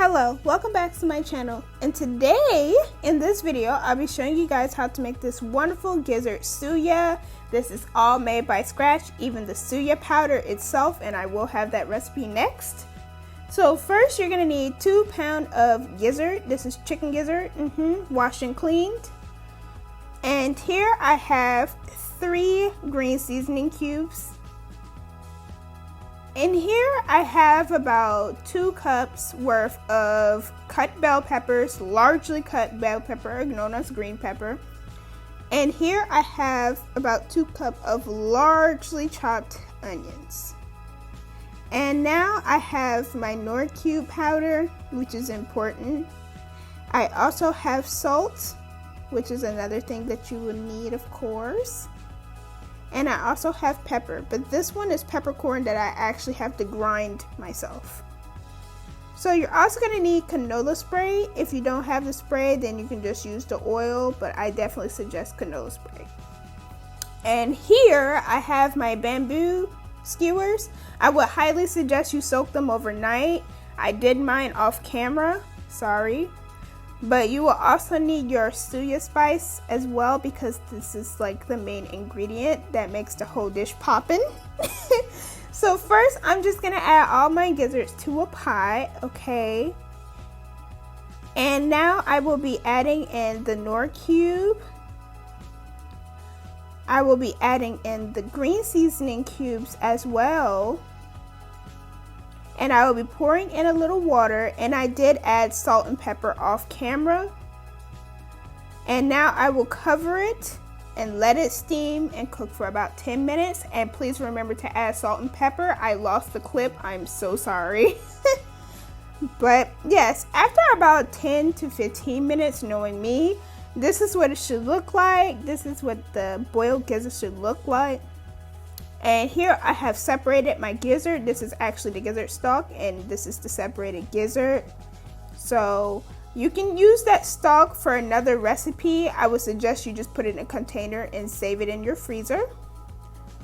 Hello, welcome back to my channel, and today in this video I'll be showing you guys how to make this wonderful gizzard suya. This is all made by scratch, even the suya powder itself, and I will have that recipe next. So first you're going to need 2 pounds of gizzard. This is chicken gizzard, washed and cleaned. And here I have 3 green seasoning cubes. In here I have about 2 cups worth of cut bell peppers, largely cut bell pepper, known as green pepper. And here I have about 2 cups of largely chopped onions. And now I have my Knorr cube powder, which is important. I also have salt, which is another thing that you will need, of course. And I also have pepper, but this one is peppercorn that I actually have to grind myself. So you're also going to need canola spray. If you don't have the spray, then you can just use the oil, but I definitely suggest canola spray. And here I have my bamboo skewers. I would highly suggest you soak them overnight. I did mine off camera, sorry. But you will also need your suya spice as well, because this is like the main ingredient that makes the whole dish poppin'. So first I'm just gonna add all my gizzards to a pot, okay? And now I will be adding in the Knorr cube. I will be adding in the green seasoning cubes as well. And I will be pouring in a little water, and I did add salt and pepper off camera. And now I will cover it and let it steam and cook for about 10 minutes. And please remember to add salt and pepper. I lost the clip, I'm so sorry. But yes, after about 10 to 15 minutes, knowing me, this is what it should look like. This is what the boiled gizzard should look like. And here I have separated my gizzard. This is actually the gizzard stalk, and this is the separated gizzard. So you can use that stalk for another recipe. I would suggest you just put it in a container and save it in your freezer.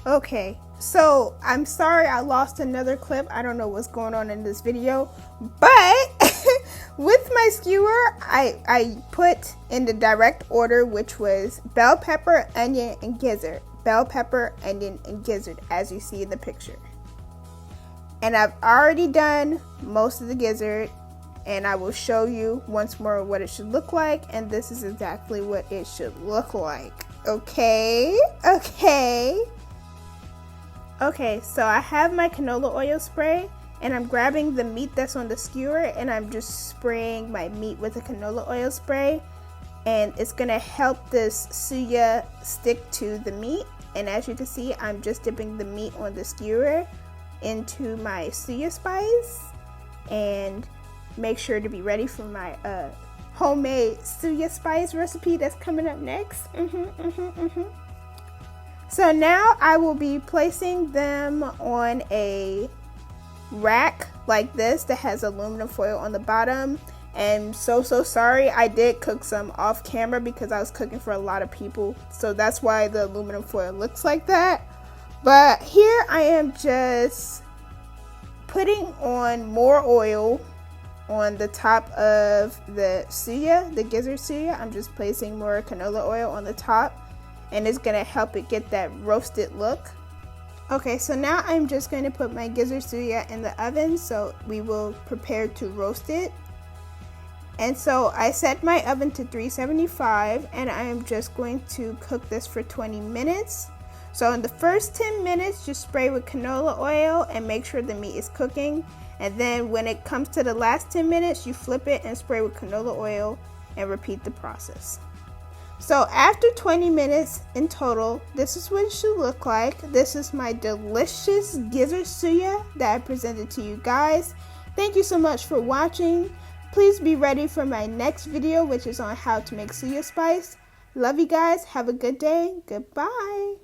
Okay, so I'm sorry I lost another clip. I don't know what's going on in this video, but with my skewer, I put in the direct order, which was bell pepper, onion, and gizzard. Bell pepper, onion, and gizzard, as you see in the picture. And I've already done most of the gizzard, and I will show you once more what it should look like, and this is exactly what it should look like. Okay, so I have my canola oil spray, and I'm grabbing the meat that's on the skewer, and I'm just spraying my meat with the canola oil spray. And it's gonna help this suya stick to the meat. And as you can see, I'm just dipping the meat on the skewer into my suya spice. And make sure to be ready for my homemade suya spice recipe that's coming up next. So now I will be placing them on a rack like this that has aluminum foil on the bottom. And so sorry, I did cook some off camera because I was cooking for a lot of people, so that's why the aluminum foil looks like that. But here I am just putting on more oil on the top of the suya, the gizzard suya. I'm just placing more canola oil on the top, and it's gonna help it get that roasted look. Okay, so now I'm just going to put my gizzard suya in the oven, so we will prepare to roast it. And so I set my oven to 375, and I am just going to cook this for 20 minutes. So in the first 10 minutes, just spray with canola oil and make sure the meat is cooking. And then when it comes to the last 10 minutes, you flip it and spray with canola oil and repeat the process. So after 20 minutes in total, this is what it should look like. This is my delicious gizzard suya that I presented to you guys. Thank you so much for watching. Please be ready for my next video, which is on how to make suya spice. Love you guys. Have a good day. Goodbye.